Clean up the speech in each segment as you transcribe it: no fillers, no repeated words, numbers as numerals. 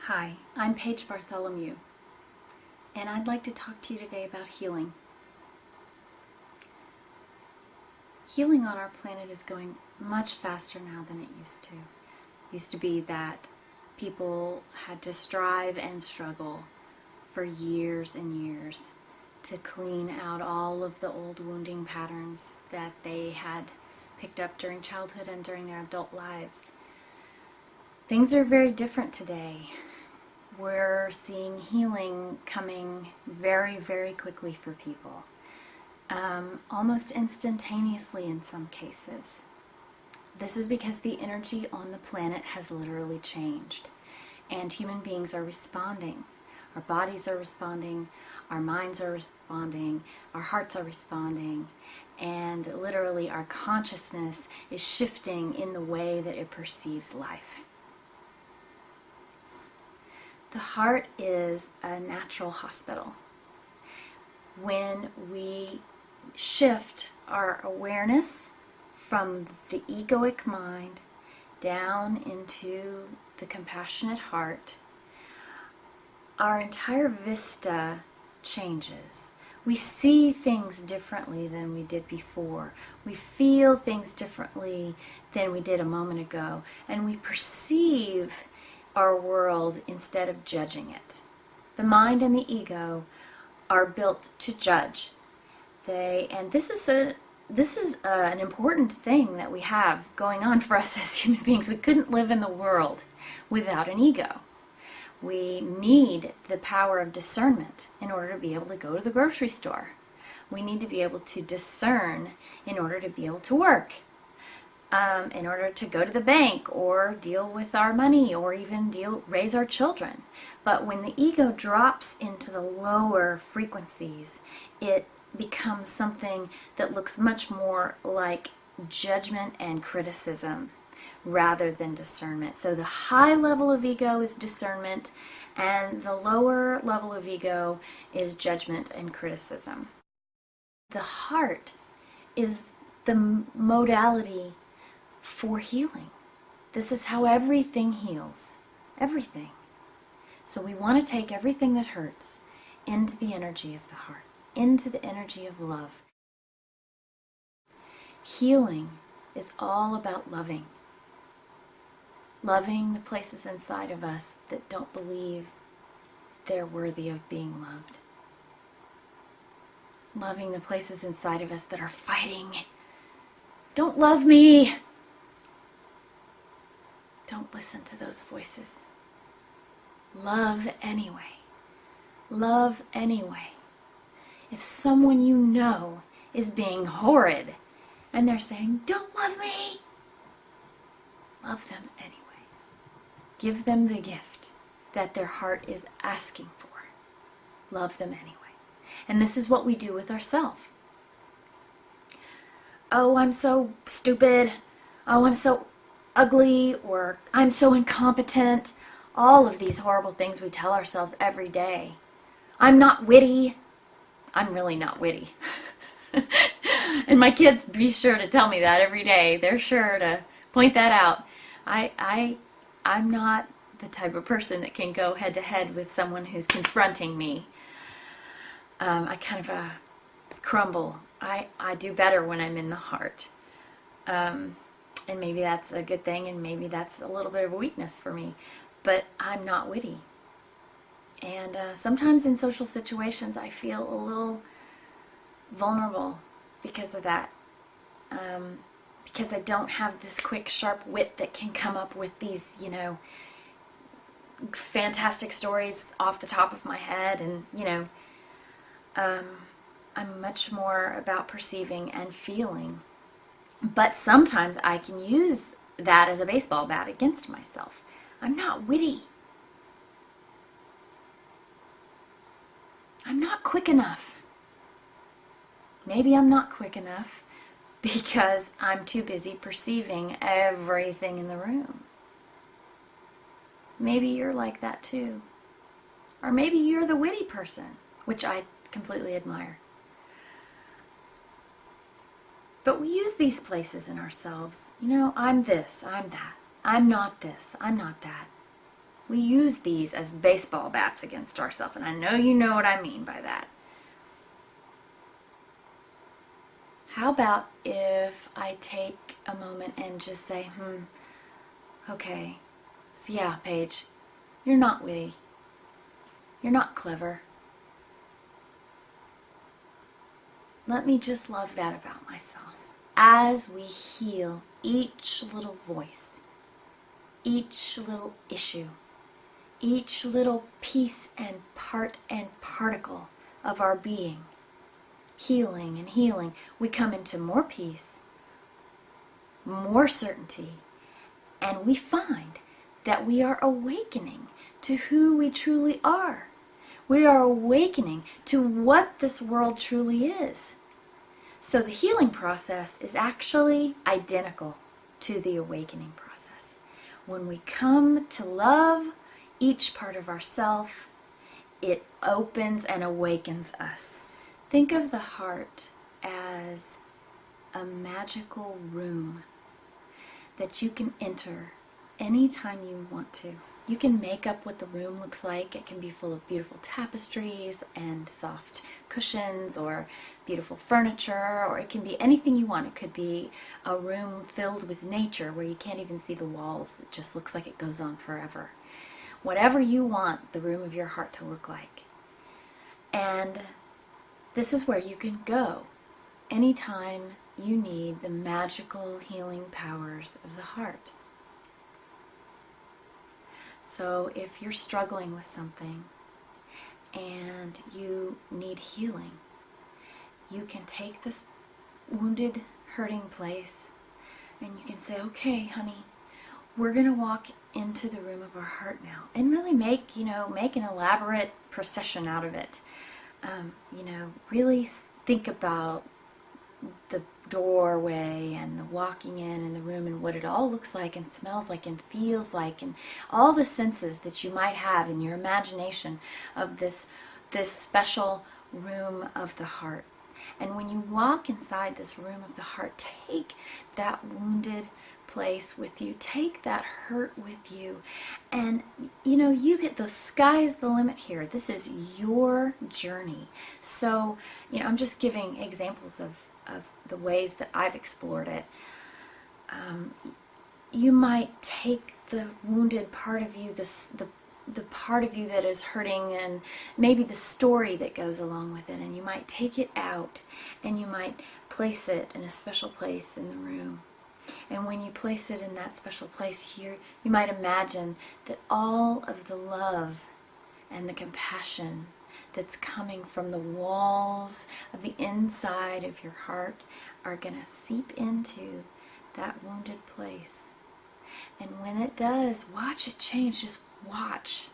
Hi, I'm Paige Bartholomew, and I'd like to talk to you today about healing. Healing on our planet is going much faster now than it used to. It used to be that people had to strive and struggle for years and years to clean out all of the old wounding patterns that they had picked up during childhood and during their adult lives. Things are very different today. We're seeing healing coming very, very quickly for people, almost instantaneously in some cases. This is because the energy on the planet has literally changed, and human beings are responding. Our bodies are responding, our minds are responding, our hearts are responding, and literally our consciousness is shifting in the way that it perceives life. The heart is a natural hospital. When we shift our awareness from the egoic mind down into the compassionate heart, our entire vista changes. We see things differently than we did before. We feel things differently than we did a moment ago. And we perceive our world instead of judging it. The mind and the ego are built to judge. This is an important thing that we have going on for us as human beings. We couldn't live in the world without an ego. We need the power of discernment in order to be able to go to the grocery store. We need to be able to discern in order to be able to work. In order to go to the bank or deal with our money or even raise our children. But when the ego drops into the lower frequencies, it becomes something that looks much more like judgment and criticism rather than discernment. So the high level of ego is discernment, and the lower level of ego is judgment and criticism. The heart is the modality for healing. This is how everything heals. Everything. So we want to take everything that hurts into the energy of the heart, into the energy of love. Healing is all about loving. Loving the places inside of us that don't believe they're worthy of being loved. Loving the places inside of us that are fighting. Don't love me! Don't listen to those voices. Love anyway. Love anyway. If someone you know is being horrid and they're saying, "Don't love me," love them anyway. Give them the gift that their heart is asking for. Love them anyway. And this is what we do with ourselves. Oh, I'm so stupid. Oh, I'm so ugly, or I'm so incompetent. All of these horrible things we tell ourselves every day. I'm not witty. I'm really not witty. And my kids be sure to tell me that every day. They're sure to point that out. I'm not the type of person that can go head to head with someone who's confronting me. I kind of crumble. I do better when I'm in the heart. And maybe that's a good thing, and maybe that's a little bit of a weakness for me. But I'm not witty. And sometimes in social situations I feel a little vulnerable because of that. Because I don't have this quick, sharp wit that can come up with these, fantastic stories off the top of my head. And, I'm much more about perceiving and feeling. But sometimes I can use that as a baseball bat against myself. I'm not witty. I'm not quick enough. Maybe I'm not quick enough because I'm too busy perceiving everything in the room. Maybe you're like that too. Or maybe you're the witty person, which I completely admire. But we use these places in ourselves. I'm this, I'm that. I'm not this, I'm not that. We use these as baseball bats against ourselves, and I know you know what I mean by that. How about if I take a moment and just say, okay, so yeah, Paige, you're not witty. You're not clever. Let me just love that about myself. As we heal each little voice, each little issue, each little piece and part and particle of our being, healing and healing, we come into more peace, more certainty, and we find that we are awakening to who we truly are. We are awakening to what this world truly is. So the healing process is actually identical to the awakening process. When we come to love each part of ourself, it opens and awakens us. Think of the heart as a magical room that you can enter anytime you want to. You can make up what the room looks like. It can be full of beautiful tapestries and soft cushions or beautiful furniture, or it can be anything you want. It could be a room filled with nature where you can't even see the walls. It just looks like it goes on forever. Whatever you want the room of your heart to look like. And this is where you can go anytime you need the magical healing powers of the heart. So if you're struggling with something and you need healing, you can take this wounded, hurting place and you can say, okay, honey, we're going to walk into the room of our heart now and really make an elaborate procession out of it. Really think about the doorway and the walking in the room and what it all looks like and smells like and feels like, and all the senses that you might have in your imagination of this special room of the heart. And when you walk inside this room of the heart, take that wounded place with you, take that hurt with you, and you get, the sky is the limit here. This is your journey. So I'm just giving examples of the ways that I've explored it. You might take the wounded part of you, the part of you that is hurting, and maybe the story that goes along with it, and you might take it out and you might place it in a special place in the room. And when you place it in that special place, you might imagine that all of the love and the compassion that's coming from the walls of the inside of your heart are going to seep into that wounded place. And when it does, watch it change. Just watch.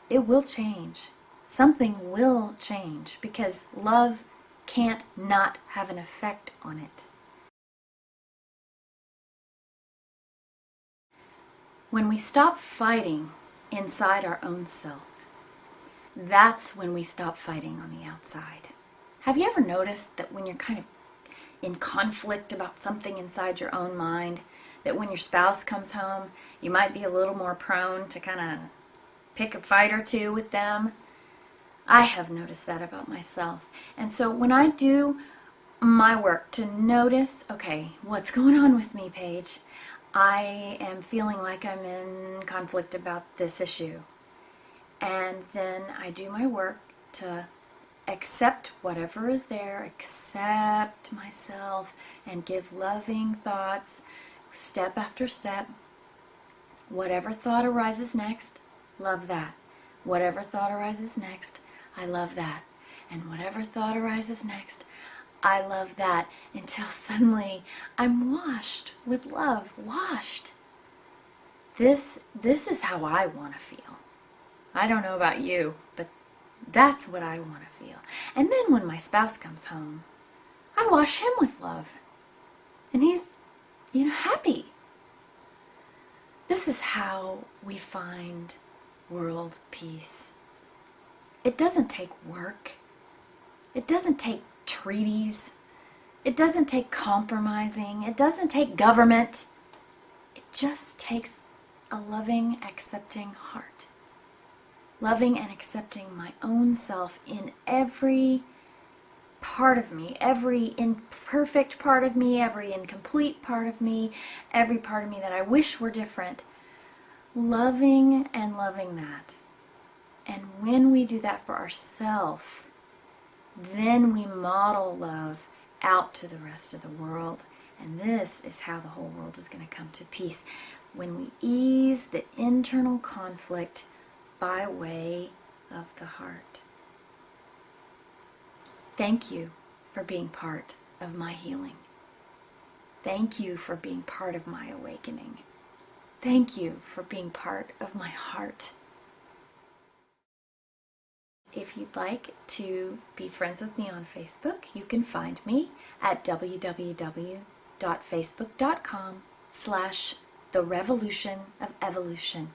It will change. Something will change, because love can't not have an effect on it. When we stop fighting inside our own self, that's when we stop fighting on the outside. Have you ever noticed that when you're kind of in conflict about something inside your own mind, that when your spouse comes home, you might be a little more prone to kind of pick a fight or two with them? I have noticed that about myself. And so when I do my work to notice, okay, what's going on with me, Paige? I am feeling like I'm in conflict about this issue. And then I do my work to accept whatever is there, accept myself, and give loving thoughts, step after step. Whatever thought arises next, love that. Whatever thought arises next, I love that. And whatever thought arises next, I love that, until suddenly I'm washed with love, washed. This is how I want to feel. I don't know about you, but that's what I want to feel. And then when my spouse comes home, I wash him with love. And he's, happy. This is how we find world peace. It doesn't take work. It doesn't take treaties. It doesn't take compromising. It doesn't take government. It just takes a loving, accepting heart. Loving and accepting my own self in every part of me, every imperfect part of me, every incomplete part of me, every part of me that I wish were different. Loving and loving that. And when we do that for ourselves, then we model love out to the rest of the world. And this is how the whole world is going to come to peace. When we ease the internal conflict by way of the heart. Thank you for being part of my healing. Thank you for being part of my awakening. Thank you for being part of my heart. If you'd like to be friends with me on Facebook, you can find me at www.facebook.com/The Revolution of Evolution.